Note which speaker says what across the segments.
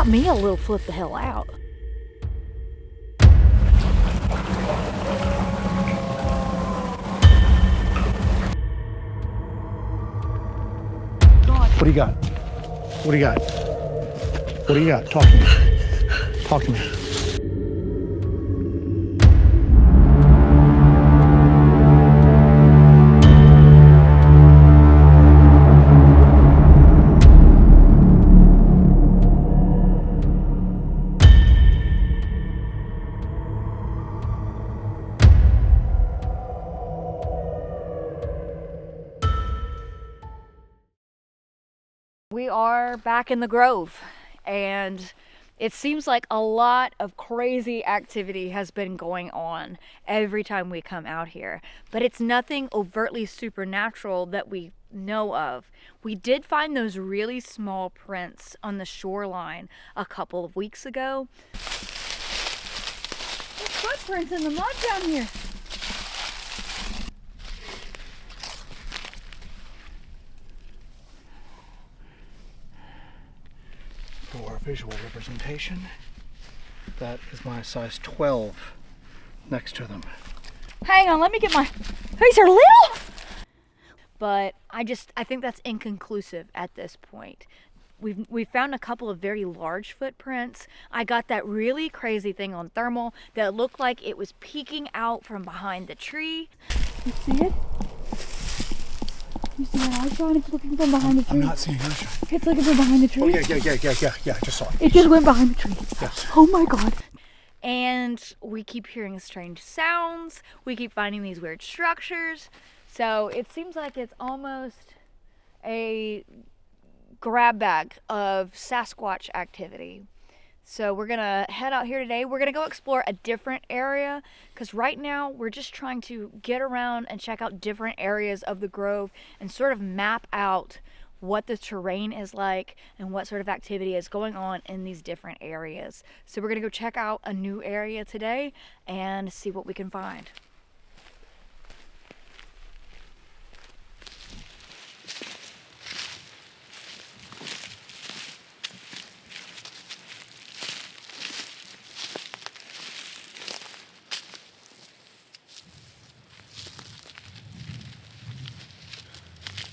Speaker 1: got me a little flip the hell out.
Speaker 2: What do you got? What do you got? What do you got? Talk to me. Talk to me.
Speaker 1: We are back in the Grove, and it seems like a lot of crazy activity has been going on every time we come out here, but it's nothing overtly supernatural that we know of. We did find those really small prints on the shoreline a couple of weeks ago. There's footprints in the mud down here.
Speaker 2: For visual representation, that is my size 12 next to them.
Speaker 1: Hang on, let me get my, these are little! But I think that's inconclusive at this point. We've found a couple of very large footprints. I got that really crazy thing on thermal that looked like it was peeking out from behind the tree. You see it? You see that outshine? It's looking from behind the tree.
Speaker 2: I'm not seeing outshine.
Speaker 1: It's looking from behind the tree.
Speaker 2: Oh, yeah, I just saw it.
Speaker 1: It just went behind the tree.
Speaker 2: Yes.
Speaker 1: Oh my God. And we keep hearing strange sounds. We keep finding these weird structures. So it seems like it's almost a grab bag of Sasquatch activity. So we're gonna head out here today. We're gonna go explore a different area because right now we're just trying to get around and check out different areas of the Grove and sort of map out what the terrain is like and what sort of activity is going on in these different areas. So we're gonna go check out a new area today and see what we can find.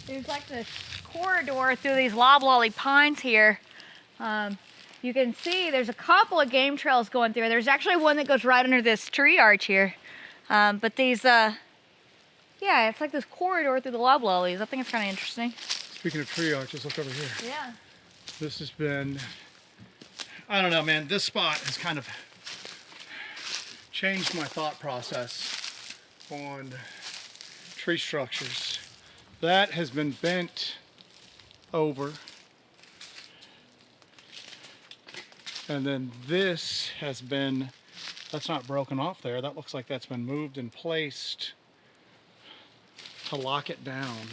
Speaker 1: There's like this corridor through these loblolly pines here. You can see there's a couple of game trails going through. There's actually one that goes right under this tree arch here. But these, yeah, it's like this corridor through the loblollies. I think it's kind of interesting.
Speaker 2: Speaking of tree arches, look over here.
Speaker 1: Yeah.
Speaker 2: This has been, I don't know, man, this spot has kind of changed my thought process on tree structures. That has been bent over. And then this has been, that's not broken off there. That looks like that's been moved and placed to lock it down.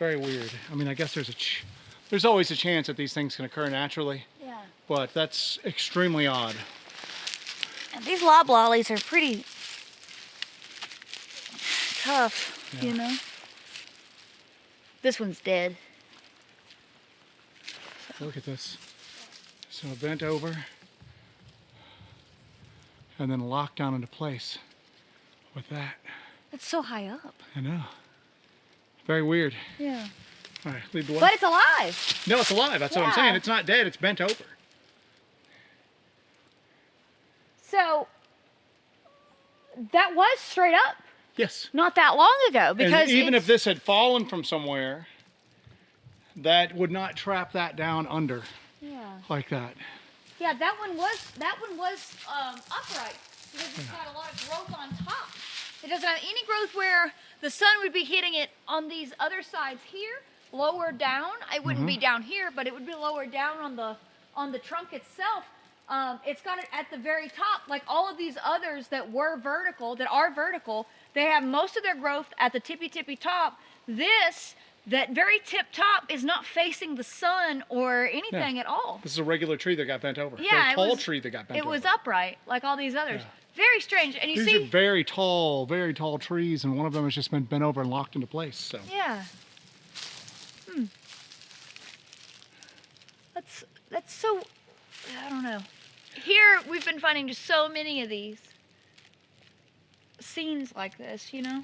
Speaker 2: Very weird. I mean, I guess there's always a chance that these things can occur naturally.
Speaker 1: Yeah.
Speaker 2: But that's extremely odd.
Speaker 1: And these loblollies are pretty tough,
Speaker 2: Yeah.
Speaker 1: you know? This one's dead.
Speaker 2: Look at this. So bent over and then locked down into place with that.
Speaker 1: It's so high up.
Speaker 2: I know. Very weird.
Speaker 1: Yeah.
Speaker 2: All right, lead the way.
Speaker 1: But it's alive.
Speaker 2: No, it's alive. That's what I'm
Speaker 1: Yeah.
Speaker 2: saying. It's not dead. It's bent over.
Speaker 1: So that was straight up
Speaker 2: Yes.
Speaker 1: not that long ago, because
Speaker 2: And even if this had fallen from somewhere, that would not trap that down under
Speaker 1: yeah,
Speaker 2: like that.
Speaker 1: yeah, that one was upright because it's got a lot of growth on top. It doesn't have any growth where the sun would be hitting it on these other sides here, lower down. It wouldn't be down here, but it would be lower down on the trunk itself. It's got it at the very top, like all of these others that are vertical. They have most of their growth at the tippy top. That very tip top is not facing the sun or anything at all.
Speaker 2: This is a regular tree that got bent over.
Speaker 1: Yeah,
Speaker 2: a tall tree that got bent over.
Speaker 1: It was upright, like all these others.
Speaker 2: Yeah.
Speaker 1: Very strange. And you
Speaker 2: These
Speaker 1: see,
Speaker 2: are very tall trees, and one of them has just been bent over and locked into place. So
Speaker 1: yeah. That's so I don't know. Here, we've been finding just so many of these scenes like this, you know?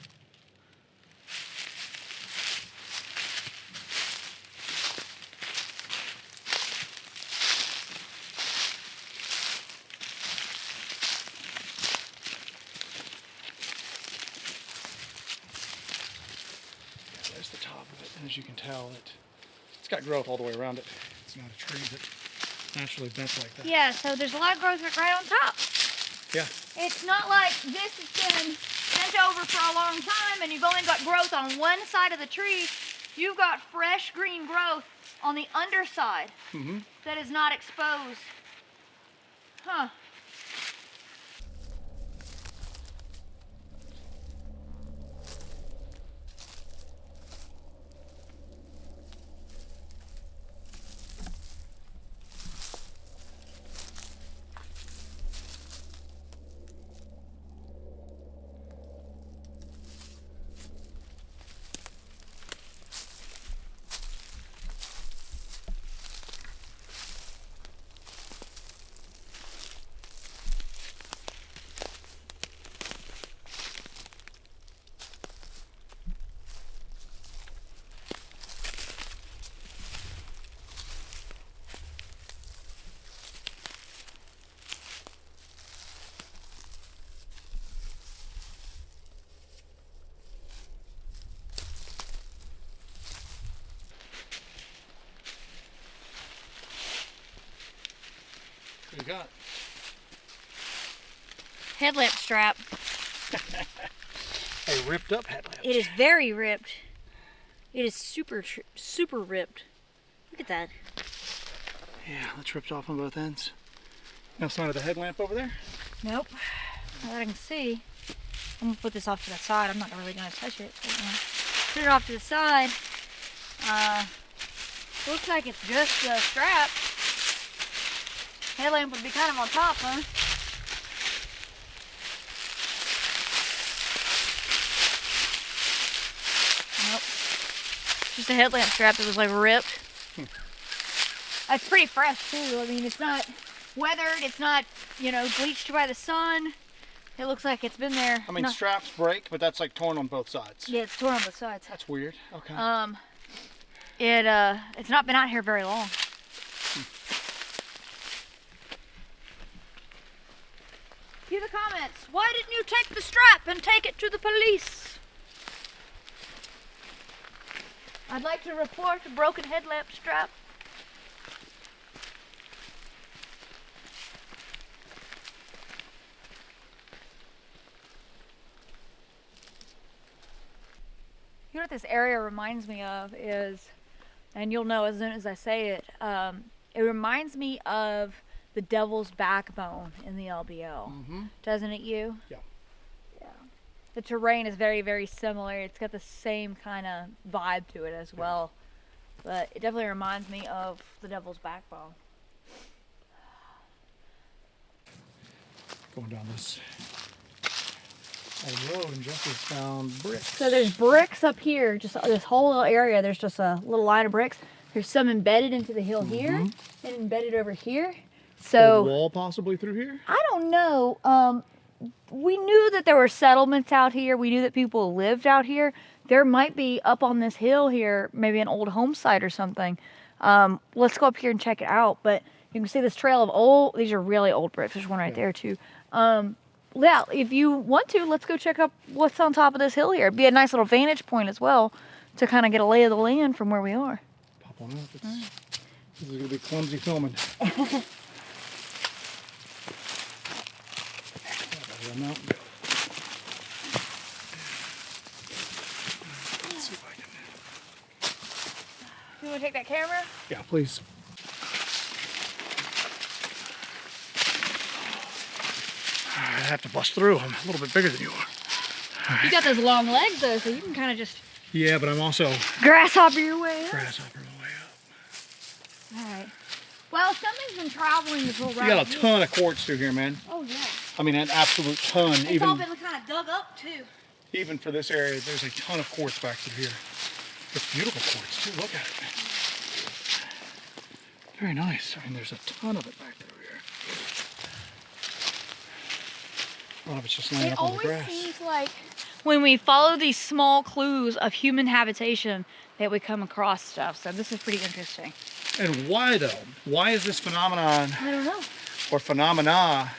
Speaker 2: There's the top of it, and as you can tell, it's got growth all the way around it. It's not a tree that naturally bent like that.
Speaker 1: Yeah, so there's a lot of growth right on top.
Speaker 2: Yeah.
Speaker 1: It's not like this has been bent over for a long time and you've only got growth on one side of the tree. You've got fresh green growth on the underside that is not exposed. Huh.
Speaker 2: What do you got?
Speaker 1: Headlamp strap.
Speaker 2: A ripped up headlamp.
Speaker 1: It is very ripped. It is super ripped. Look at that.
Speaker 2: Yeah, that's ripped off on both ends. No sign of the headlamp over there?
Speaker 1: Nope. Not that I can see. I'm gonna put this off to the side. I'm not really gonna touch it. But, put it off to the side. Looks like it's just the strap. Headlamp would be kind of on top, huh? Nope. Just a headlamp strap that was like ripped. That's pretty fresh too. I mean, it's not weathered. It's not, you know, bleached by the sun. It looks like it's been there.
Speaker 2: I mean, straps break, but that's like torn on both sides.
Speaker 1: Yeah, it's torn on both sides.
Speaker 2: That's weird. Okay.
Speaker 1: It's not been out here very long. View the comments. Why didn't you take the strap and take it to the police? I'd like to report a broken headlamp strap. You know what this area reminds me of is, and you'll know as soon as I say it, it reminds me of the Devil's Backbone in the LBO. Doesn't it, you?
Speaker 2: Yeah.
Speaker 1: Yeah. The terrain is very, very similar. It's got the same kind of vibe to it as well. But it definitely reminds me of the Devil's Backbone.
Speaker 2: Going down this road, and Jesse's found bricks.
Speaker 1: So there's bricks up here, just this whole little area. There's just a little line of bricks. There's some embedded into the hill here and embedded over here. So
Speaker 2: a wall possibly through here?
Speaker 1: I don't know. We knew that there were settlements out here. We knew that people lived out here. There might be up on this hill here, maybe an old home site or something. Let's go up here and check it out. But you can see this trail of old, these are really old bricks. There's one right there too. Yeah, if you want to, let's go check out what's on top of this hill here. It'd be a nice little vantage point as well to kind of get a lay of the land from where we are.
Speaker 2: Pop on up. This is going to be clumsy filming. Let's see if I can.
Speaker 1: You want to take that camera?
Speaker 2: Yeah, please. I have to bust through. I'm a little bit bigger than you are.
Speaker 1: You got those long legs though, so you can kind of just...
Speaker 2: Yeah, but I'm also...
Speaker 1: grasshopper your way up.
Speaker 2: Grasshopper my way up.
Speaker 1: All right. Well, something's been traveling this whole route.
Speaker 2: You got a ton of quartz through here, man.
Speaker 1: Oh, yeah.
Speaker 2: I mean, an absolute ton.
Speaker 1: It's all been kind of dug up, too.
Speaker 2: Even for this area, there's a ton of quartz back through here. It's beautiful quartz, too. Look at it, man. Very nice. I mean, there's a ton of it back through here. A lot of it's just laying
Speaker 1: It
Speaker 2: up on the
Speaker 1: always
Speaker 2: grass.
Speaker 1: seems like when we follow these small clues of human habitation that we come across stuff. So this is pretty interesting.
Speaker 2: And why though? Why is this phenomenon
Speaker 1: I don't know.
Speaker 2: or phenomena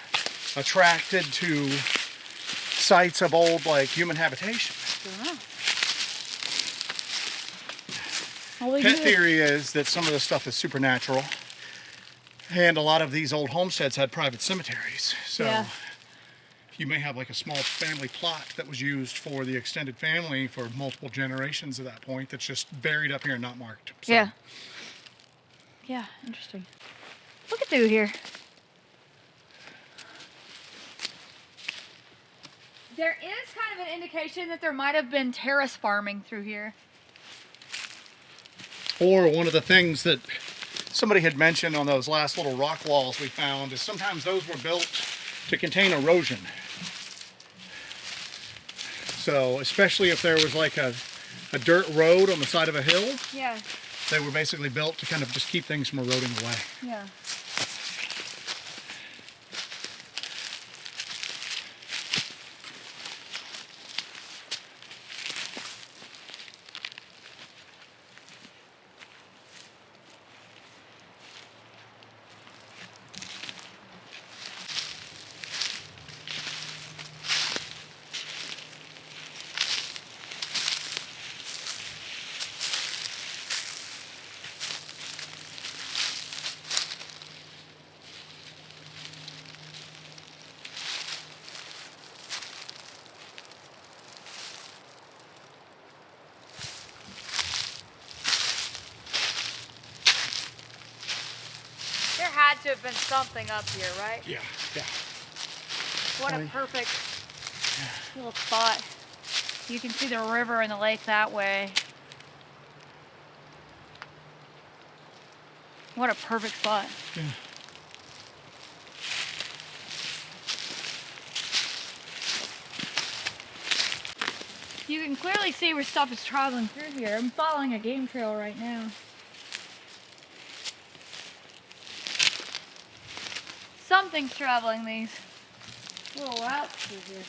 Speaker 2: attracted to sites of old like human habitation?
Speaker 1: I don't know. All we
Speaker 2: Pet
Speaker 1: do
Speaker 2: theory is that some of this stuff is supernatural, and a lot of these old homesteads had private cemeteries. So
Speaker 1: Yeah.
Speaker 2: you may have like a small family plot that was used for the extended family for multiple generations at that point that's just buried up here and not marked. So,
Speaker 1: Yeah. Yeah, interesting. Look at through here. There is kind of an indication that there might have been terrace farming through here.
Speaker 2: Or one of the things that somebody had mentioned on those last little rock walls we found is sometimes those were built to contain erosion. So especially if there was like a dirt road on the side of a hill,
Speaker 1: Yeah.
Speaker 2: they were basically built to kind of just keep things from eroding away.
Speaker 1: Yeah. There had to have been something up here, right?
Speaker 2: Yeah, yeah.
Speaker 1: What a perfect little spot. You can see the river and the lake that way. What a perfect spot.
Speaker 2: Yeah.
Speaker 1: You can clearly see where stuff is traveling through here. I'm following a game trail right now. Something's traveling these little routes through here.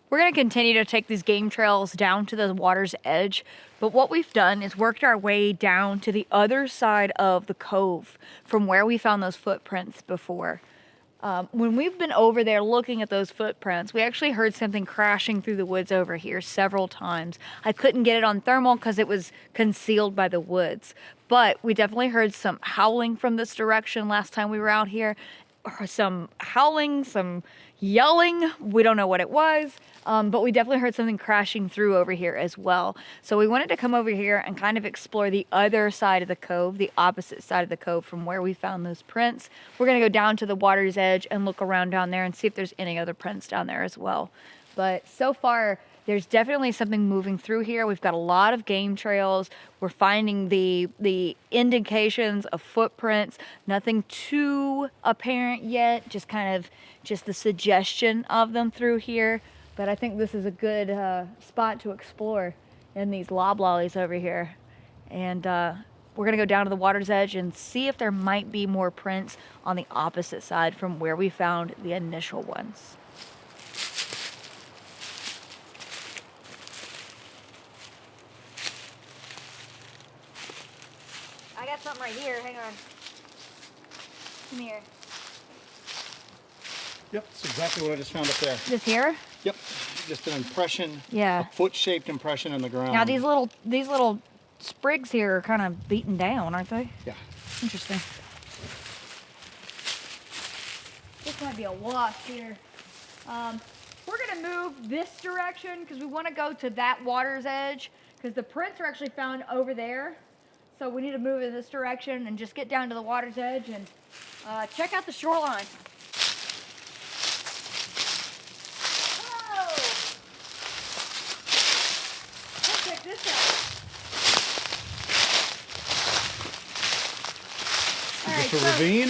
Speaker 1: We're going to continue to take these game trails down to the water's edge, but what we've done is worked our way down to the other side of the cove from where we found those footprints before. When we've been over there looking at those footprints, we actually heard something crashing through the woods over here several times. I couldn't get it on thermal because it was concealed by the woods, but we definitely heard some howling from this direction last time we were out here. Some howling, some yelling, we don't know what it was, but we definitely heard something crashing through over here as well. So we wanted to come over here and kind of explore the other side of the cove, the opposite side of the cove from where we found those prints. We're going to go down to the water's edge and look around down there and see if there's any other prints down there as well. But so far, there's definitely something moving through here. We've got a lot of game trails. We're finding the indications of footprints. Nothing too apparent yet, just the suggestion of them through here. But I think this is a good spot to explore in these loblollies over here. And we're gonna go down to the water's edge and see if there might be more prints on the opposite side from where we found the initial ones. I got something right here, hang on. Come here.
Speaker 2: Yep, that's exactly what I just found up there.
Speaker 1: This here?
Speaker 2: Yep, just an impression,
Speaker 1: Yeah.
Speaker 2: a foot-shaped impression in the ground.
Speaker 1: Now these little sprigs here are kind of beaten down, aren't they?
Speaker 2: Yeah.
Speaker 1: Interesting. to be a wasp here. We're going to move this direction because we want to go to that water's edge because the prints are actually found over there. So we need to move in this direction and just get down to the water's edge and check out the shoreline. Whoa! Let's check this out. All right,
Speaker 2: Is this a ravine?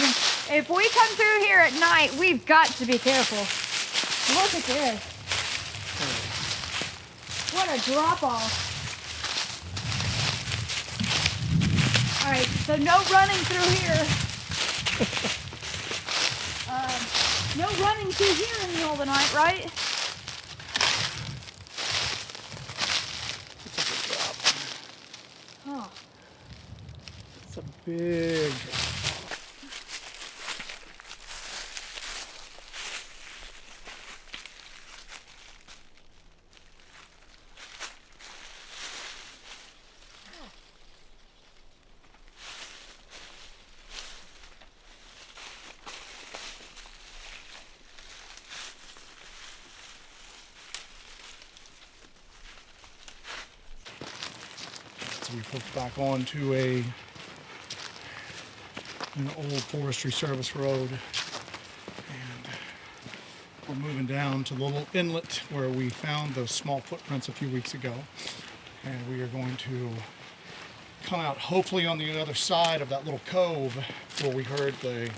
Speaker 1: If we come through here at night, we've got to be careful. Look at this. What a drop off. All right, so no running through here. No running through here in the middle of the night, right? Oh.
Speaker 2: It's a big drop. So we hooked back onto an old Forestry Service road, and we're moving down to the little inlet where we found those small footprints a few weeks ago, and we are going to come out hopefully on the other side of that little cove where we heard the,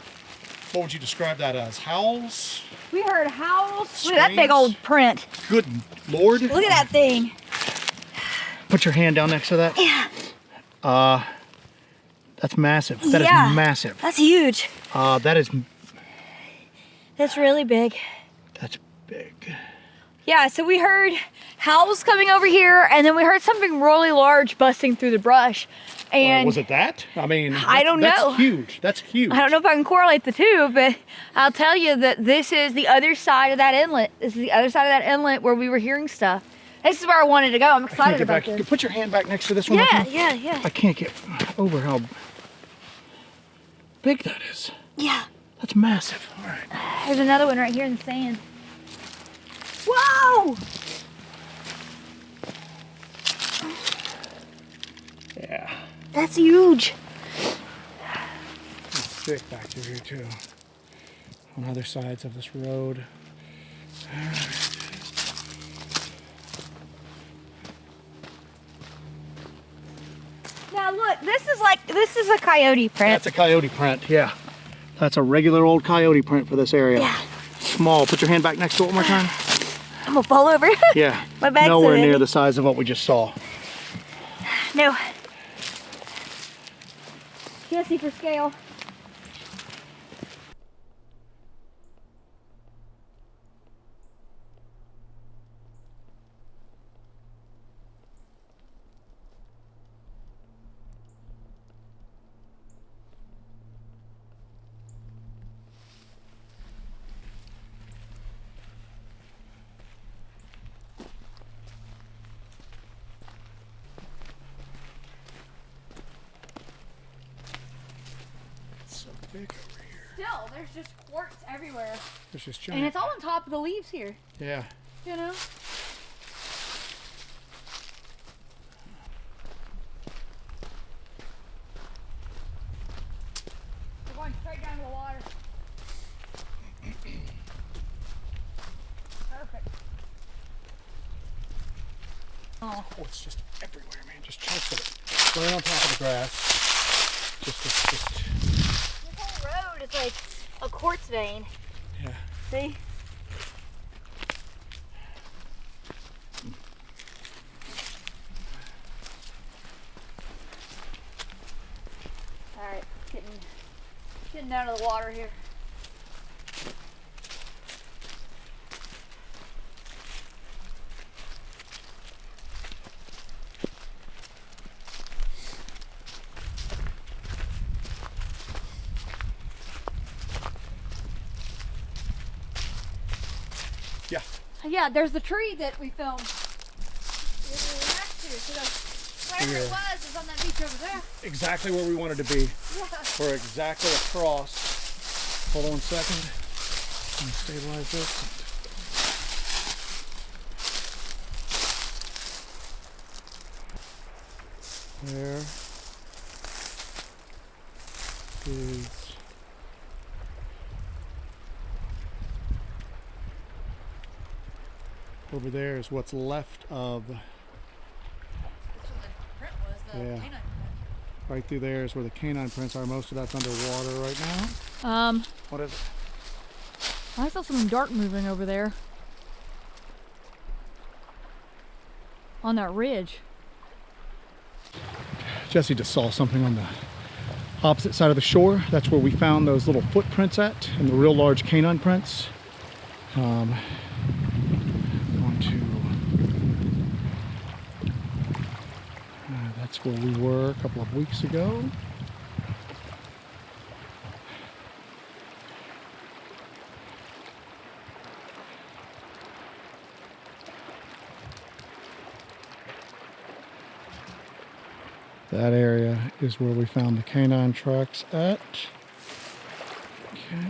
Speaker 2: what would you describe that as, howls?
Speaker 1: We heard howls.
Speaker 2: Screams?
Speaker 1: Look at that big old print.
Speaker 2: Good Lord.
Speaker 1: Look at that thing.
Speaker 2: Put your hand down next to that.
Speaker 1: Yeah.
Speaker 2: That's massive. That is massive.
Speaker 1: That's huge.
Speaker 2: That's
Speaker 1: really big.
Speaker 2: That's big.
Speaker 1: Yeah, so we heard howls coming over here, and then we heard something really large busting through the brush. And
Speaker 2: was it that? I mean,
Speaker 1: I don't know.
Speaker 2: That's huge. That's huge.
Speaker 1: I don't know if I can correlate the two, but I'll tell you that this is the other side of that inlet. This is the other side of that inlet where we were hearing stuff. This is where I wanted to go. I'm excited about this.
Speaker 2: Put your hand back next to this one.
Speaker 1: Yeah.
Speaker 2: I can't get over how big that is.
Speaker 1: Yeah.
Speaker 2: That's massive. All right.
Speaker 1: There's another one right here in the sand. Whoa!
Speaker 2: Yeah.
Speaker 1: That's huge.
Speaker 2: It's thick back through here too. On other sides of this road. All right.
Speaker 1: Now look, this is a coyote print.
Speaker 2: That's a coyote print, yeah. That's a regular old coyote print for this area.
Speaker 1: Yeah.
Speaker 2: Small. Put your hand back next to it one more time.
Speaker 1: I'm gonna fall over.
Speaker 2: Yeah.
Speaker 1: My bag's
Speaker 2: nowhere
Speaker 1: so
Speaker 2: near
Speaker 1: heavy.
Speaker 2: the size of what we just saw.
Speaker 1: No. Jesse for scale.
Speaker 2: Big over here.
Speaker 1: Still, there's just quartz everywhere.
Speaker 2: There's just giant.
Speaker 1: And it's all on top of the leaves here.
Speaker 2: Yeah.
Speaker 1: You know? We're going straight down to the water. Perfect. Oh.
Speaker 2: Quartz just everywhere, man. Just chunks of it. Right on top of the grass. Just.
Speaker 1: This whole road is like a quartz vein.
Speaker 2: Yeah.
Speaker 1: See? Alright, getting down to the water here.
Speaker 2: Yeah.
Speaker 1: Yeah, there's the tree that we filmed. Next to, so wherever it was on that beach over there.
Speaker 2: Exactly where we wanted to be.
Speaker 1: Yeah.
Speaker 2: We're exactly across. Hold on a second. Stabilize this. There is over there is what's left of.
Speaker 1: That's where the print was, the
Speaker 2: Yeah.
Speaker 1: canine print.
Speaker 2: Right through there is where the canine prints are. Most of that's underwater right now. What is it?
Speaker 1: I saw something dark moving over there. On that ridge.
Speaker 2: Jesse just saw something on the opposite side of the shore. That's where we found those little footprints at, and the real large canine prints. That's where we were a couple of weeks ago. That area is where we found the canine tracks at. Okay.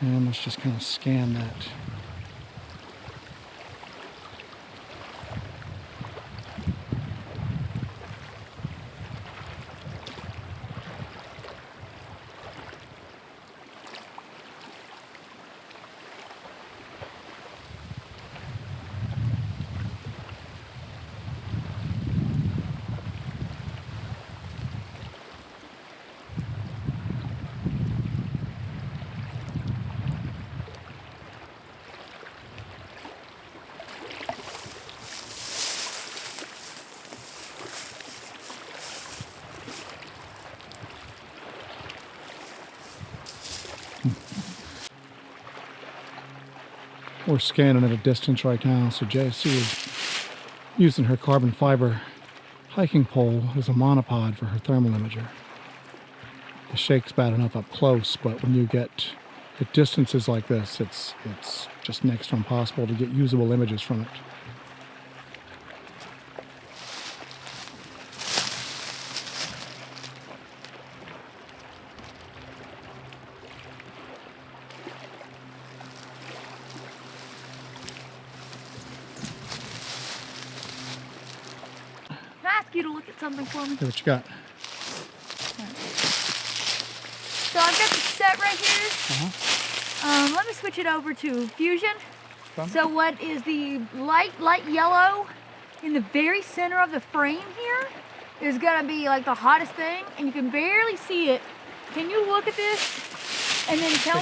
Speaker 2: And let's just kind of scan that. We're scanning at a distance right now, so JC is using her carbon fiber hiking pole as a monopod for her thermal imager. The shake's bad enough up close, but when you get at distances like this, it's just next to impossible to get usable images from it.
Speaker 1: You to look at something for me.
Speaker 2: Hey, what you got?
Speaker 1: So I've got the set right here. Let me switch it over to Fusion. So what is the light yellow in the very center of the frame here is gonna be like the hottest thing, and you can barely see it. Can you look at this and then tell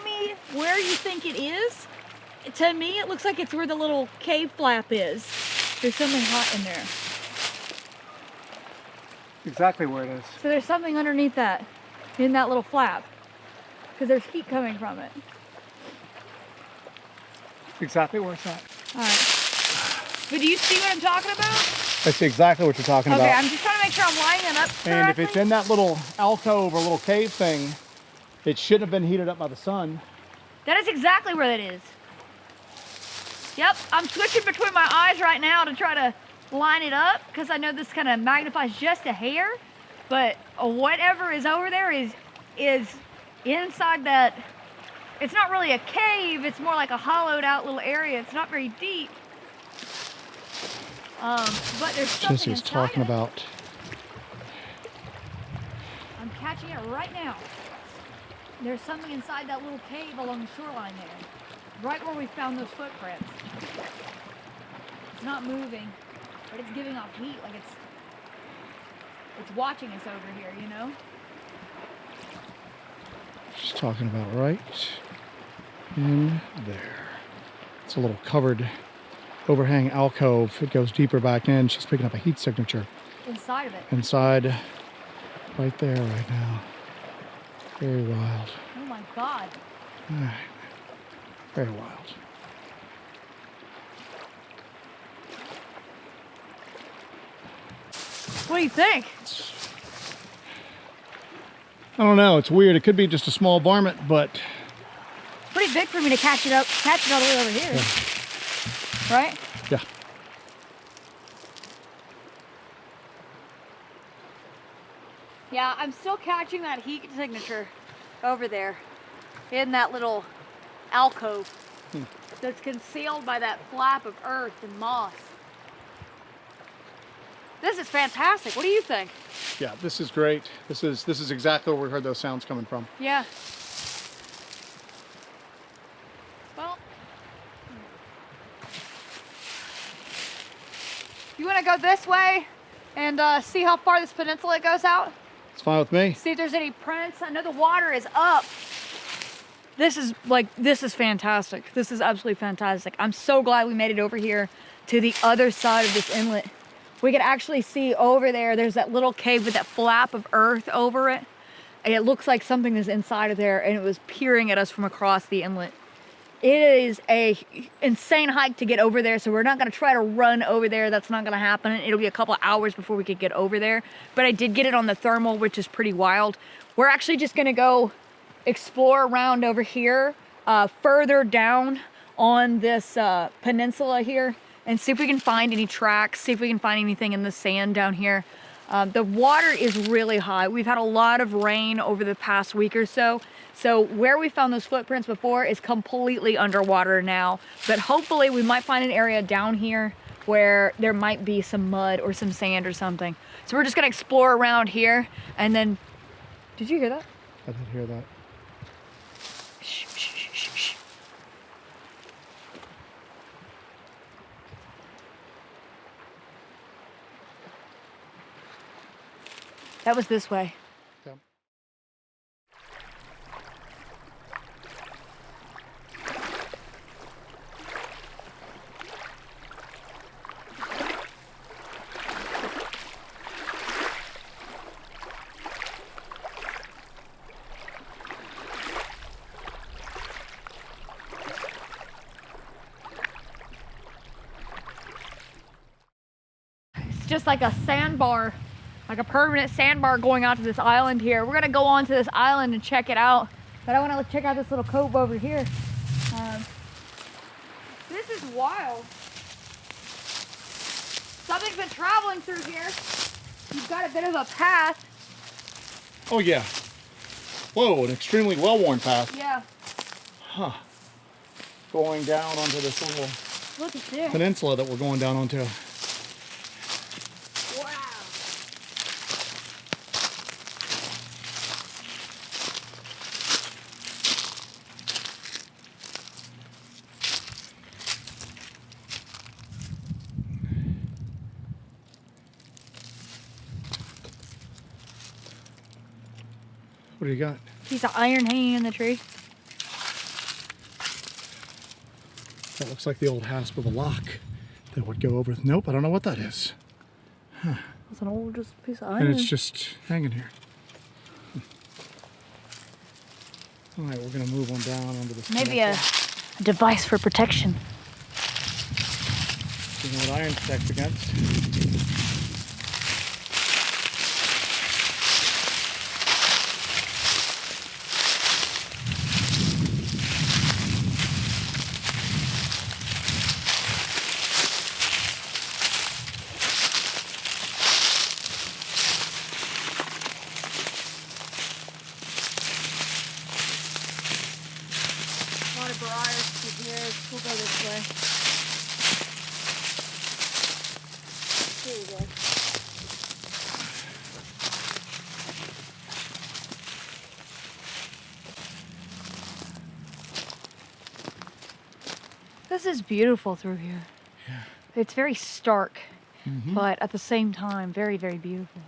Speaker 1: me where you think it is? To me, it looks like it's where the little cave flap is. There's something hot in there.
Speaker 2: Exactly where it is.
Speaker 1: So there's something underneath that, in that little flap, because there's heat coming from it.
Speaker 2: Exactly where it's at.
Speaker 1: All right. But do you see what I'm talking about?
Speaker 2: I see exactly what you're talking about.
Speaker 1: Okay, I'm just trying to make sure I'm lining it up correctly.
Speaker 2: And if it's in that little alcove or little cave thing, it shouldn't have been heated up by the sun.
Speaker 1: That is exactly where that is. Yep, I'm switching between my eyes right now to try to line it up, because I know this kind of magnifies just a hair, but whatever is over there is inside that. It's not really a cave, it's more like a hollowed out little area. It's not very deep. But there's something
Speaker 2: Jesse's
Speaker 1: inside
Speaker 2: talking
Speaker 1: of it.
Speaker 2: about.
Speaker 1: I'm catching it right now. There's something inside that little cave along the shoreline there. Right where we found those footprints. It's not moving, but it's giving off heat, like it's watching us over here, you know?
Speaker 2: She's talking about right in there. It's a little covered overhang alcove. It goes deeper back in. She's picking up a heat signature.
Speaker 1: Inside of it.
Speaker 2: Inside, right there, right now. Very wild.
Speaker 1: Oh my God.
Speaker 2: All right. Very wild.
Speaker 1: What do you think?
Speaker 2: I don't know. It's weird. It could be just a small varmint, but
Speaker 1: Pretty big for me to catch it all the way over here.
Speaker 2: Yeah.
Speaker 1: Right?
Speaker 2: Yeah.
Speaker 1: Yeah, I'm still catching that heat signature over there in that little alcove that's concealed by that flap of earth and moss. This is fantastic. What do you think?
Speaker 2: Yeah, this is great. This is exactly where we heard those sounds coming from.
Speaker 1: Yeah. Well, you want to go this way and see how far this peninsula goes out?
Speaker 2: It's fine with me.
Speaker 1: See if there's any prints. I know the water is up. This is fantastic. This is absolutely fantastic. I'm so glad we made it over here to the other side of this inlet. We could actually see over there, there's that little cave with that flap of earth over it. And it looks like something is inside of there, and it was peering at us from across the inlet. It is a insane hike to get over there, so we're not gonna try to run over there. That's not gonna happen. It'll be a couple of hours before we could get over there. But I did get it on the thermal, which is pretty wild. We're actually just gonna go explore around over here, further down on this peninsula here, and see if we can find any tracks, see if we can find anything in the sand down here. The water is really high. We've had a lot of rain over the past week or so. So where we found those footprints before is completely underwater now. But hopefully we might find an area down here where there might be some mud or some sand or something. So we're just gonna explore around here and then, did you hear that?
Speaker 2: I did hear that.
Speaker 1: Shh, shh, shh, shh, shh. That was this way.
Speaker 2: Yeah.
Speaker 1: It's just like a sandbar, like a permanent sandbar going out to this island here. We're gonna go onto this island and check it out, but I want to check out this little cove over here. This is wild. Something's been traveling through here. You've got a bit of a path.
Speaker 2: Oh yeah. Whoa, an extremely well-worn path.
Speaker 1: Yeah.
Speaker 2: Huh. Going down onto this little
Speaker 1: Look at this.
Speaker 2: peninsula that we're going down onto.
Speaker 1: Wow.
Speaker 2: What do you got?
Speaker 1: Piece of iron hanging in the tree.
Speaker 2: That looks like the old hasp of a lock that would go over. Nope, I don't know what that is.
Speaker 1: It's an old just piece of iron.
Speaker 2: And it's just hanging here. All right, we're gonna move on down onto this.
Speaker 1: Maybe a
Speaker 2: peninsula.
Speaker 1: device for protection.
Speaker 2: You know what iron protects against?
Speaker 1: A lot of briars through here. We'll go this way. Here we go. This is beautiful through here.
Speaker 2: Yeah.
Speaker 1: It's very stark,
Speaker 2: Mm-hmm.
Speaker 1: but at the same time, very, very beautiful.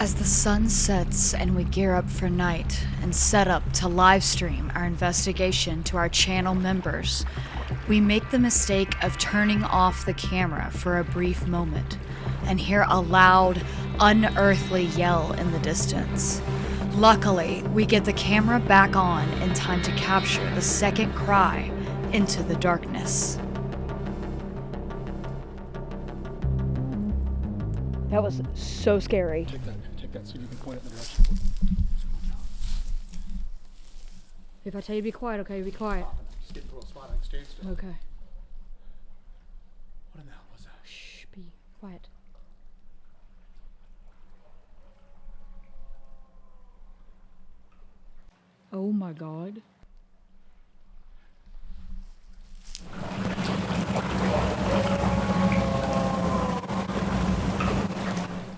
Speaker 1: As the sun sets and we gear up for night and set up to live stream our investigation to our channel members, we make the mistake of turning off the camera for a brief moment and hear a loud, unearthly yell in the distance. Luckily, we get the camera back on in time to capture the second cry into the darkness. That was so scary.
Speaker 2: Take that so you can point it in the direction.
Speaker 1: If I tell you to be quiet, okay, be quiet.
Speaker 2: I'm just getting to a spot I can stand still.
Speaker 1: Okay.
Speaker 2: What in the hell was that?
Speaker 1: Shh, be quiet. Oh my God.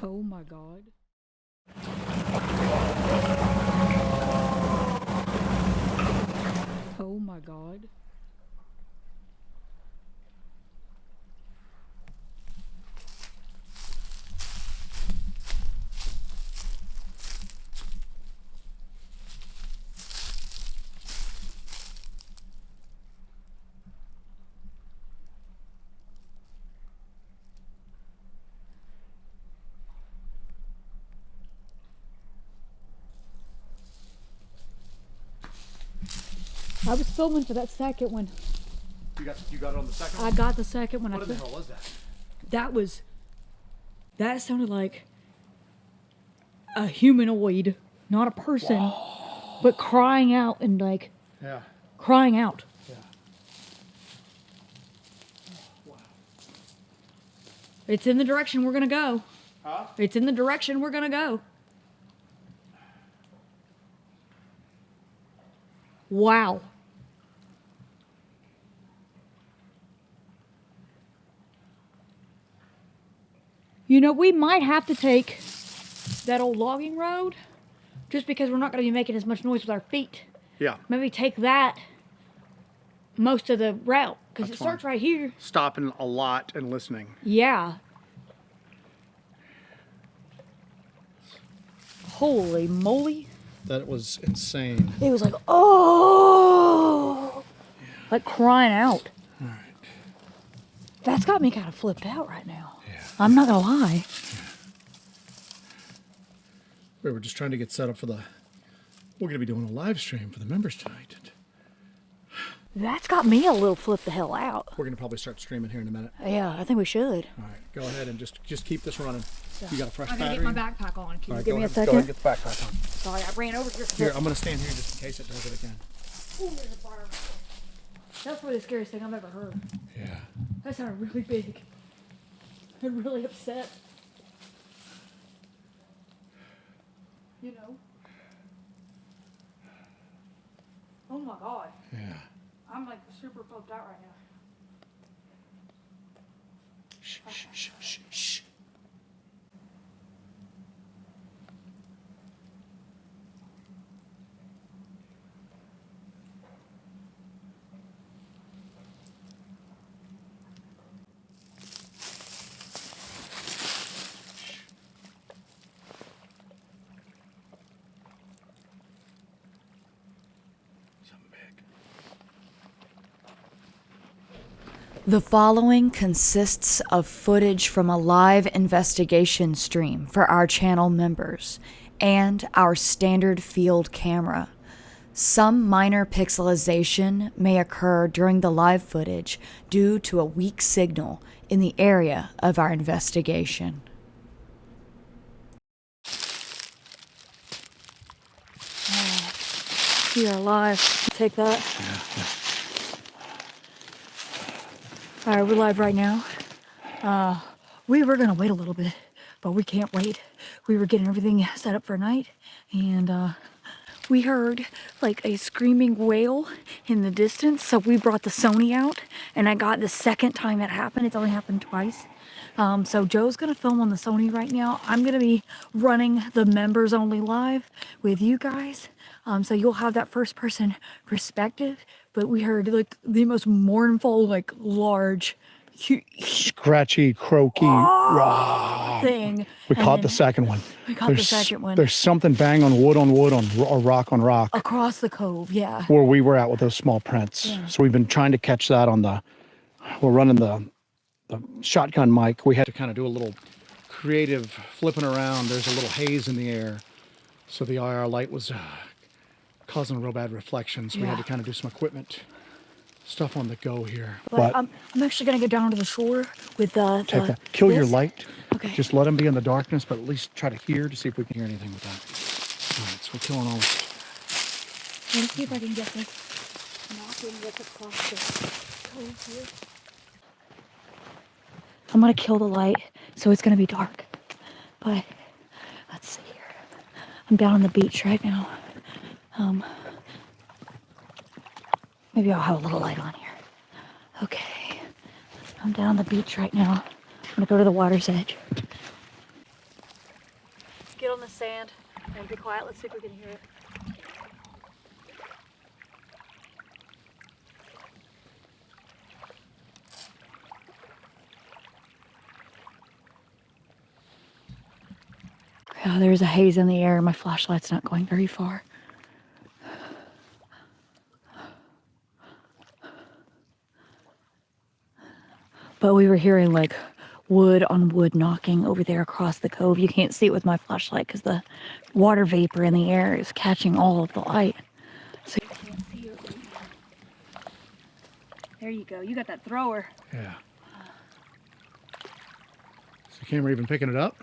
Speaker 1: Oh my God. Oh my God. I was filming for that second one.
Speaker 2: You got it on the second one?
Speaker 1: I got the second one.
Speaker 2: What in the hell was that?
Speaker 1: That sounded like a humanoid, not a person, whoa, but crying out and like,
Speaker 2: yeah,
Speaker 1: crying out.
Speaker 2: Yeah. Wow.
Speaker 1: It's in the direction we're gonna go.
Speaker 2: Huh?
Speaker 1: It's in the direction we're gonna go. Wow. You know, we might have to take that old logging road just because we're not going to be making as much noise with our feet.
Speaker 2: Yeah.
Speaker 1: Maybe take that most of the route because it starts right here.
Speaker 2: Stopping a lot and listening.
Speaker 1: Yeah. Holy moly.
Speaker 2: That was insane.
Speaker 1: It was like, oh, yeah, like crying out.
Speaker 2: All right.
Speaker 1: That's got me kind of flipped out right now.
Speaker 2: Yeah.
Speaker 1: I'm not gonna lie.
Speaker 2: We were just trying to get set up for we're gonna be doing a live stream for the members tonight.
Speaker 1: That's got me a little flipped the hell out.
Speaker 2: We're gonna probably start streaming here in a minute.
Speaker 1: Yeah, I think we should.
Speaker 2: All right, go ahead and just keep this running.
Speaker 1: Yeah.
Speaker 2: You got a fresh
Speaker 1: I
Speaker 2: battery?
Speaker 1: gotta get my backpack on. Can you
Speaker 2: right,
Speaker 1: give me a second?
Speaker 2: Go ahead and get the backpack on.
Speaker 1: Sorry, I ran over here.
Speaker 2: Here, I'm gonna stand here just in case it does it again.
Speaker 1: Ooh, there's a fire. That's probably the scariest thing I've ever heard.
Speaker 2: Yeah.
Speaker 1: That sounded really big. I'm really upset. You know? Oh my God.
Speaker 2: Yeah.
Speaker 1: I'm like super flipped out right now.
Speaker 2: Shh, shh, shh, shh, shh.
Speaker 1: The following consists of footage from a live investigation stream for our channel members and our standard field camera. Some minor pixelization may occur during the live footage due to a weak signal in the area of our investigation. We are live. Take that.
Speaker 2: Yeah.
Speaker 1: All right, we're live right now. We were gonna wait a little bit, but we can't wait. We were getting everything set up for night, and we heard like a screaming wail in the distance. So we brought the Sony out, and I got the second time it happened. It's only happened twice. So Joe's gonna film on the Sony right now. I'm gonna be running the members only live with you guys. So you'll have that first person perspective. But we heard like the most mournful, like large,
Speaker 2: scratchy, croaky,
Speaker 1: thing.
Speaker 2: We
Speaker 1: and
Speaker 2: caught the
Speaker 1: then
Speaker 2: second one.
Speaker 1: We caught the second one.
Speaker 2: There's something bang on wood or rock on rock.
Speaker 1: Across the cove, yeah.
Speaker 2: Where we were at with those small prints.
Speaker 1: Yeah.
Speaker 2: So we've been trying to catch that on we're running the shotgun mic. We had to kind of do a little creative flipping around. There's a little haze in the air. So the IR light was causing real bad reflections. So we had to kind of do some equipment stuff on the go here.
Speaker 1: But I'm actually gonna go down to the shore with
Speaker 2: take that. Kill your light.
Speaker 1: Okay.
Speaker 2: Just let them be in the darkness, but at least try to hear to see if we can hear anything with that. All right, so we're killing all this.
Speaker 1: Let me see if I can get this knocking this across the cove here. I'm gonna kill the light, so it's gonna be dark. But let's see here. I'm down on the beach right now. Maybe I'll have a little light on here. Okay, I'm down on the beach right now. I'm gonna go to the water's edge. Let's get on the sand and be quiet. Let's see if we can hear it. Yeah, there's a haze in the air. My flashlight's not going very far. But we were hearing like wood on wood knocking over there across the cove. You can't see it with my flashlight because the water vapor in the air is catching all of the light. So you can't see it right now. There you go. You got that thrower.
Speaker 2: Yeah. Is the camera even picking it up?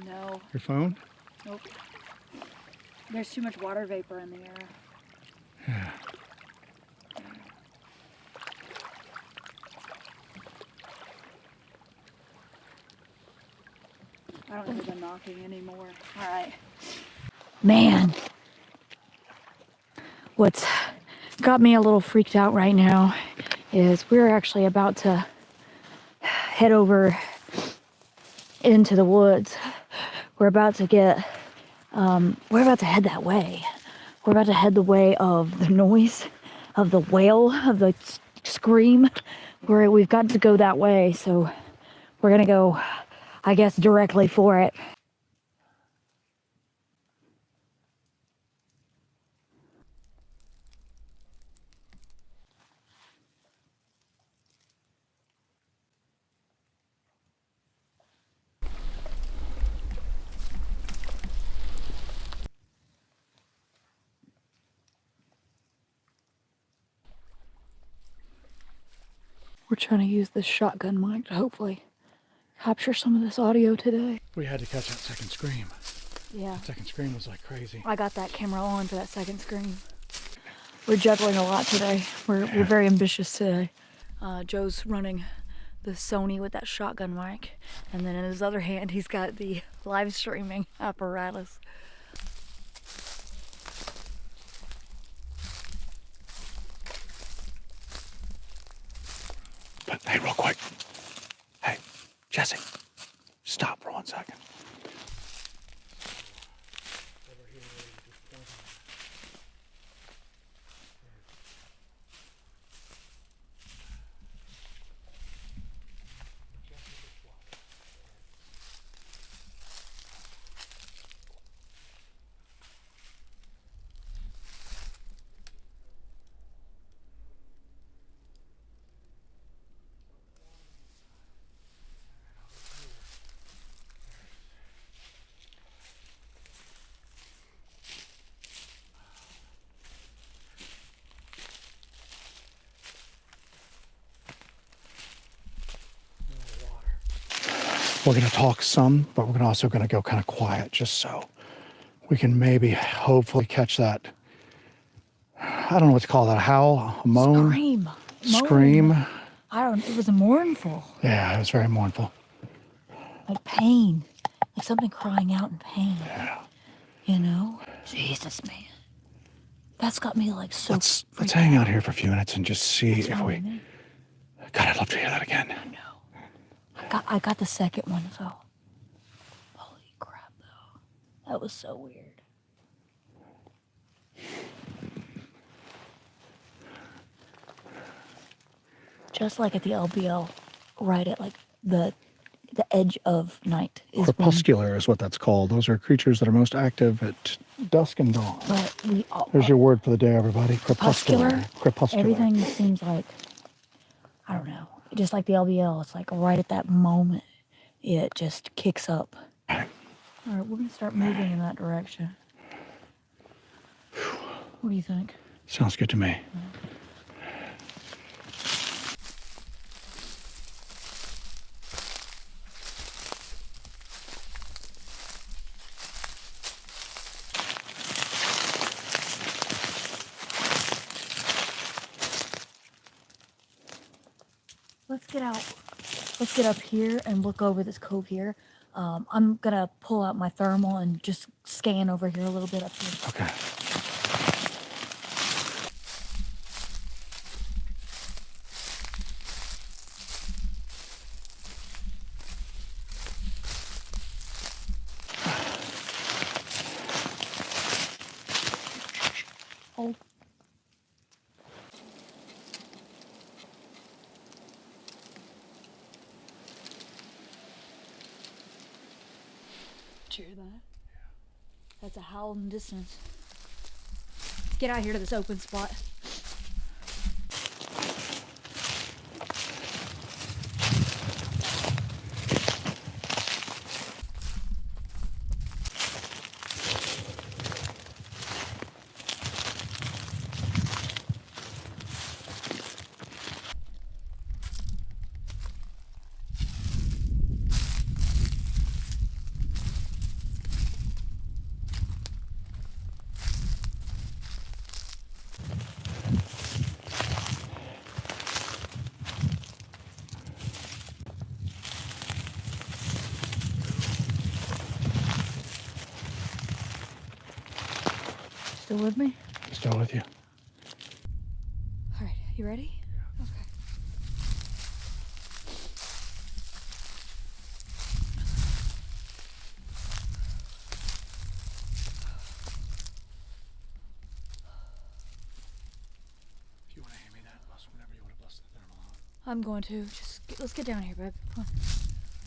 Speaker 1: No.
Speaker 2: Your phone?
Speaker 1: Nope. There's too much water vapor in the air.
Speaker 2: Yeah.
Speaker 1: I don't hear the knocking anymore. All right. Man, what's got me a little freaked out right now is we're actually about to head over into the woods. We're about to head that way. We're about to head the way of the noise, of the wail, of the scream. We've got to go that way, so we're gonna go, I guess, directly for it. We're trying to use this shotgun mic to hopefully capture some of this audio today.
Speaker 2: We had to catch that second scream.
Speaker 1: Yeah.
Speaker 2: That second scream was like crazy.
Speaker 1: I got that camera on for that second scream. We're juggling a lot today. We're very ambitious today. Joe's running the Sony with that shotgun mic, and then in his other hand he's got the live streaming apparatus.
Speaker 2: But hey, real quick. Hey, Jesse, stop for 1 second. We're going to talk some, but we're also going to go kind of quiet just so we can maybe hopefully catch that. I don't know what to call that. A howl, a moan?
Speaker 1: Scream.
Speaker 2: Scream.
Speaker 1: Moan. It was mournful.
Speaker 2: Yeah, it was very mournful.
Speaker 1: Like pain. Like something crying out in pain.
Speaker 2: Yeah.
Speaker 1: You know? Jesus, man. That's got me like so.
Speaker 2: Let's hang out here for a few minutes and just see
Speaker 1: What's
Speaker 2: if
Speaker 1: wrong
Speaker 2: we.
Speaker 1: with me?
Speaker 2: God, I'd love to hear that again.
Speaker 1: I know. I got the second one, so. Holy crap, though. That was so weird. Just like at the LBL, right at like the the edge of night.
Speaker 2: Crepuscular is what that's called. Those are creatures that are most active at dusk and dawn.
Speaker 1: But we all,
Speaker 2: There's your word for the day, everybody. Crepuscular. Crepuscular.
Speaker 1: Everything seems like, I don't know, just like the LBL. It's like right at that moment, it just kicks up. All right, we're gonna start moving in that direction. What do you think?
Speaker 2: Sounds good to me.
Speaker 1: Let's get out. Let's get up here and look over this cove here. I'm gonna pull out my thermal and just scan over here a little bit up here.
Speaker 2: Okay.
Speaker 1: Hold. Did you hear that? Yeah. That's a howling distance. Let's get out here to this open spot. Still with me?
Speaker 2: Still with you.
Speaker 1: All right, you ready? Yeah. Okay.
Speaker 2: If you want to hand me that, bust whenever you want to bust the thermal out.
Speaker 1: I'm going to. Let's get down here, babe. Come on.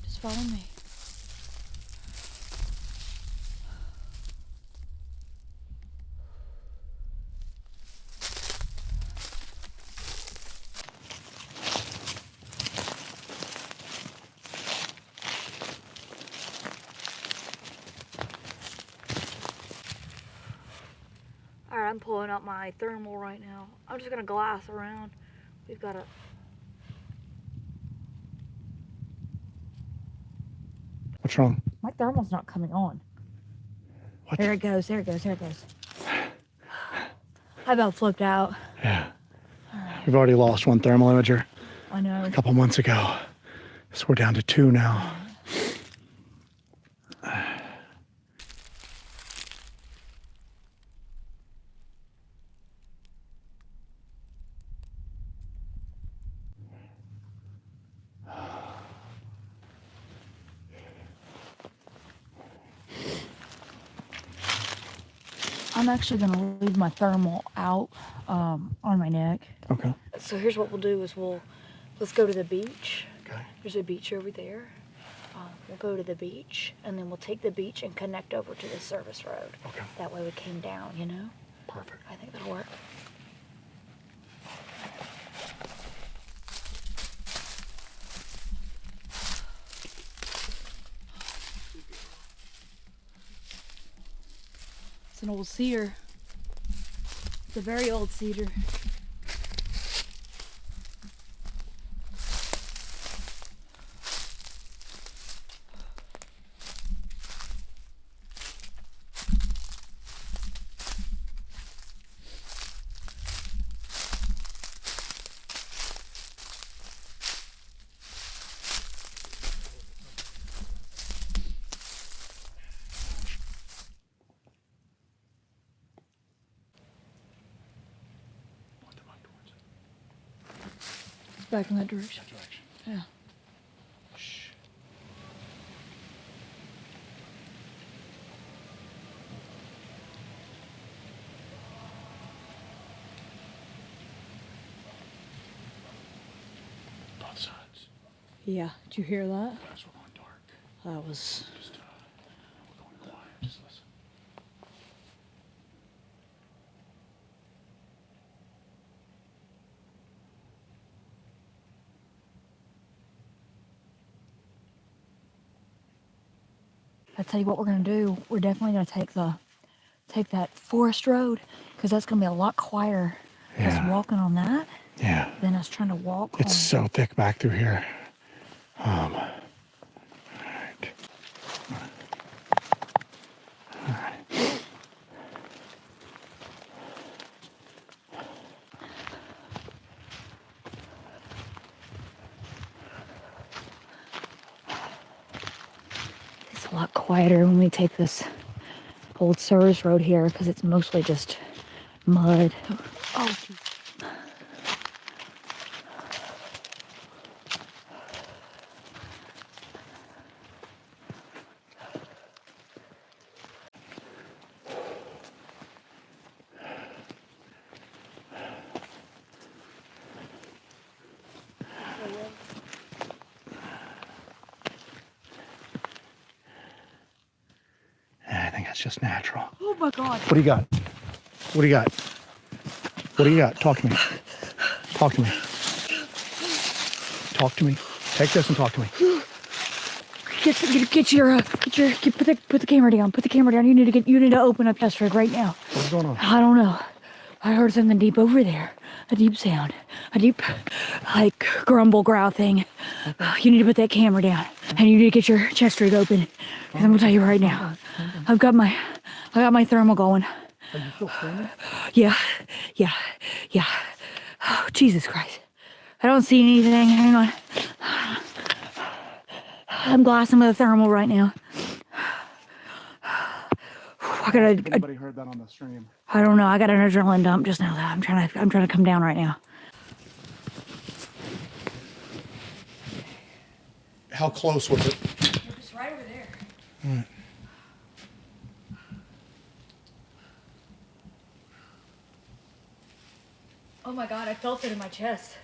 Speaker 1: Just follow me. Alright, I'm pulling out my thermal right now. I'm just gonna glass around. We've got a...
Speaker 2: What's wrong?
Speaker 1: My thermal's not coming on.
Speaker 2: What?
Speaker 1: There it goes, there it goes, there it goes. I about flipped out.
Speaker 2: Yeah. We've already lost one thermal imager
Speaker 1: I know.
Speaker 2: a couple months ago. So we're down to 2 now.
Speaker 1: I'm actually gonna leave my thermal out on my neck.
Speaker 2: Okay.
Speaker 1: So here's what we'll do is let's go to the beach.
Speaker 2: Okay.
Speaker 1: There's a beach over there. We'll go to the beach and then we'll take the beach and connect over to the service road.
Speaker 2: Okay.
Speaker 1: That way we came down, you know?
Speaker 2: Perfect.
Speaker 1: I think that'll work. It's an old cedar. It's a very old cedar. Back in that direction. Yeah.
Speaker 2: Shh. Both sides.
Speaker 1: Yeah. Did you hear that?
Speaker 2: Yes, we're going
Speaker 3: That was...
Speaker 2: Just, we're going quiet. Just listen.
Speaker 1: I tell you what we're gonna do. We're definitely gonna take that forest road, because that's gonna be a lot quieter.
Speaker 2: Yeah.
Speaker 1: Us walking on that
Speaker 2: Yeah.
Speaker 1: than us trying to walk
Speaker 2: It's
Speaker 1: on.
Speaker 2: so thick back through here. All right. All right.
Speaker 1: It's a lot quieter when we take this old service road here, because it's mostly just mud. Oh, geez.
Speaker 2: I think that's just natural.
Speaker 1: Oh my God.
Speaker 2: What do you got? What do you got? What do you got? Talk to me. Talk to me. Talk to me. Take this and talk to me.
Speaker 1: Put the camera down. Put the camera down. You need to open up yesterday right now.
Speaker 2: What's going on?
Speaker 1: I don't know. I heard something deep over there. A deep sound. A deep, like, grumble growl thing. You need to put that camera down. And you need to get your chest rig open. Because I'm gonna tell you right now. I got my thermal going.
Speaker 2: Are you still screaming?
Speaker 1: Yeah. Oh, Jesus Christ. I don't see anything. Hang on. I'm glassing with a thermal right now. I got
Speaker 2: Anybody heard that on the stream?
Speaker 1: I don't know. I got an adrenaline dump just now. I'm trying to come down right now.
Speaker 2: How close was it?
Speaker 1: It was right over there.
Speaker 2: All right.
Speaker 1: Oh my God, I felt it in my chest.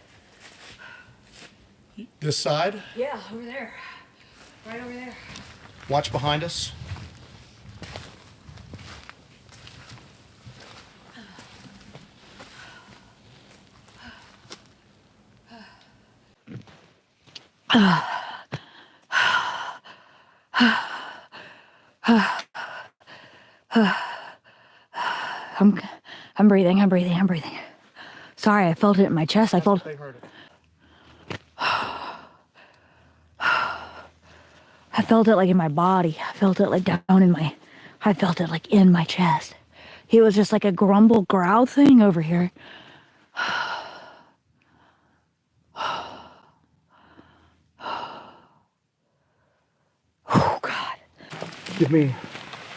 Speaker 2: This side?
Speaker 1: Yeah, over there. Right over there.
Speaker 2: Watch behind us.
Speaker 1: I'm breathing. Sorry, I felt it in my chest. I felt
Speaker 2: They heard it.
Speaker 1: it like in my body. I felt it like I felt it like in my chest. It was just like a grumble growl thing over here. Oh God.
Speaker 2: Give me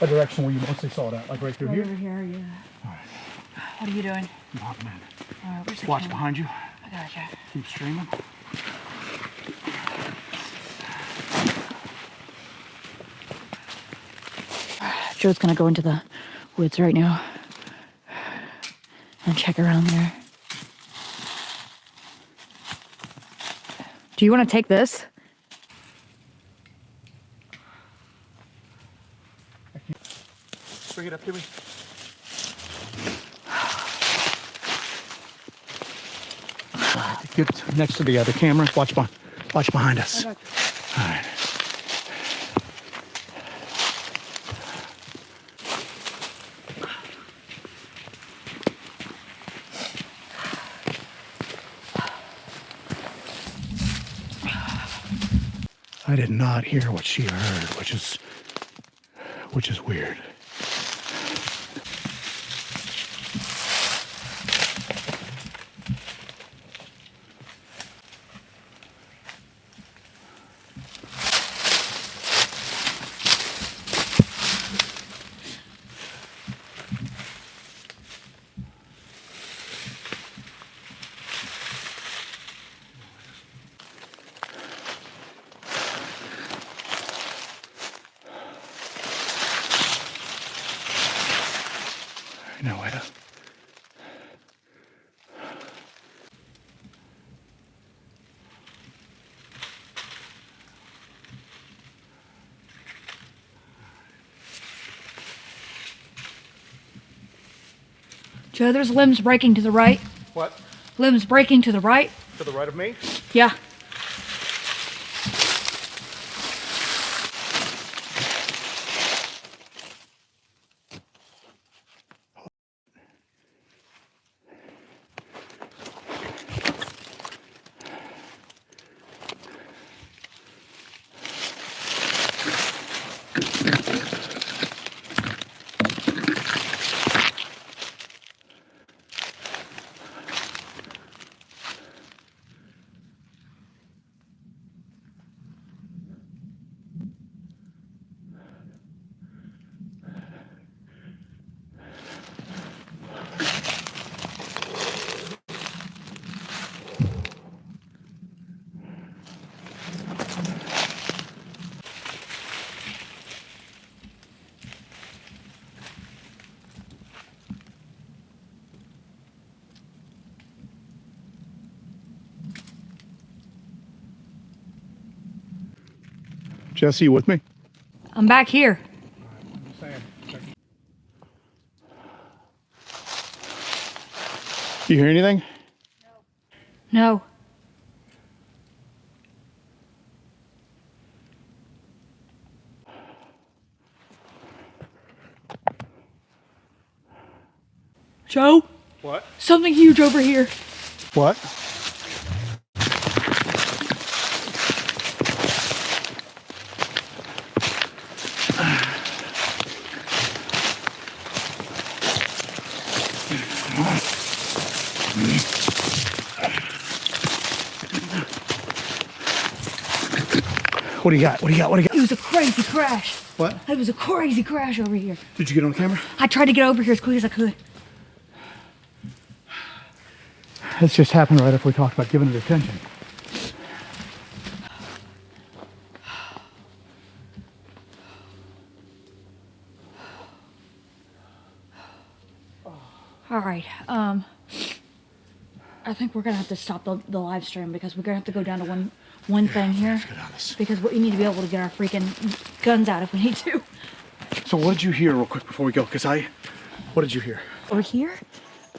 Speaker 2: a direction where you mostly saw that, like right through
Speaker 1: Right
Speaker 2: here.
Speaker 1: over here, yeah.
Speaker 2: All right.
Speaker 1: What are you doing?
Speaker 2: Mothman.
Speaker 1: All right, where's the
Speaker 2: Watch
Speaker 1: camera?
Speaker 2: behind you.
Speaker 1: I gotcha.
Speaker 2: Keep streaming.
Speaker 1: Joe's gonna go into the woods right now and check around there. Do you want to take this?
Speaker 2: Bring it up to me. Get next to the other camera. Watch behind us. All right. I did not hear what she heard, which is weird. No way to.
Speaker 1: Joe, there's limbs breaking to the right.
Speaker 2: What?
Speaker 1: Limbs breaking to the right.
Speaker 2: To the right of me?
Speaker 1: Yeah.
Speaker 2: Jesse, you with me?
Speaker 1: I'm back here.
Speaker 2: You hear anything?
Speaker 1: No. Joe?
Speaker 2: What?
Speaker 1: Something huge over here.
Speaker 2: What? What do you got? What do you got? What do you got?
Speaker 1: It was a crazy crash.
Speaker 2: What?
Speaker 1: It was a crazy crash over here.
Speaker 2: Did you get on camera?
Speaker 1: I tried to get over here as quick as I could.
Speaker 2: This just happened right after we talked about giving it attention.
Speaker 1: All right. I think we're gonna have to stop the live stream because we're gonna have to go down to one thing here.
Speaker 2: Let's get on this.
Speaker 1: Because we need to be able to get our freaking guns out if we need to.
Speaker 2: So what did you hear real quick before we go? What did you hear?
Speaker 1: Over here?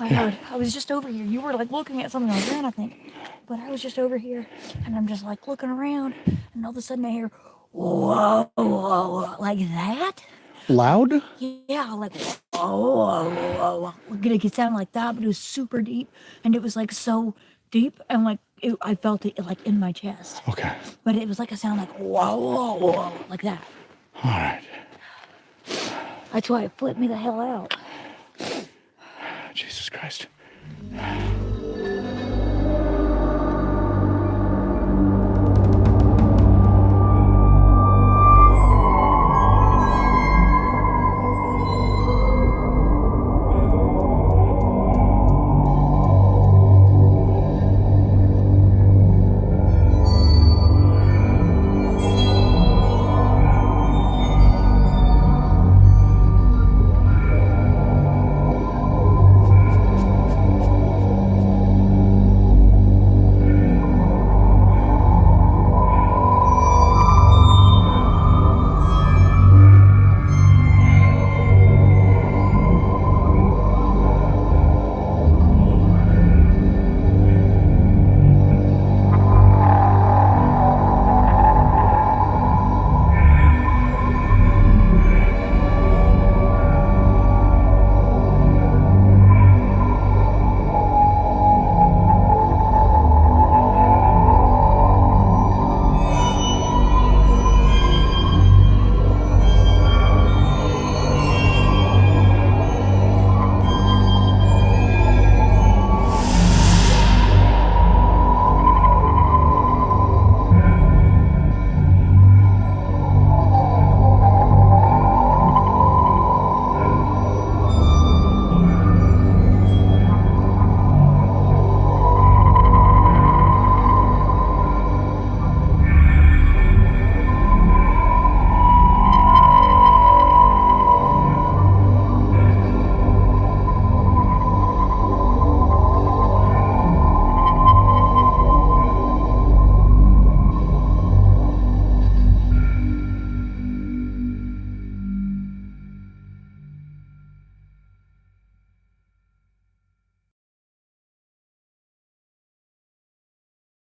Speaker 1: I was just over here. You were like looking at something on the ground, I think. But I was just over here and I'm just like looking around and all of a sudden I hear, whoa, whoa, like that.
Speaker 2: Loud?
Speaker 1: Yeah, like, whoa, whoa, whoa. It could sound like that, but it was super deep and it was like so deep and like I felt it like in my chest.
Speaker 2: Okay.
Speaker 1: But it was like a sound like, whoa, whoa, whoa, like that.
Speaker 2: All right.
Speaker 1: That's why it flipped me the hell out.
Speaker 2: Jesus Christ.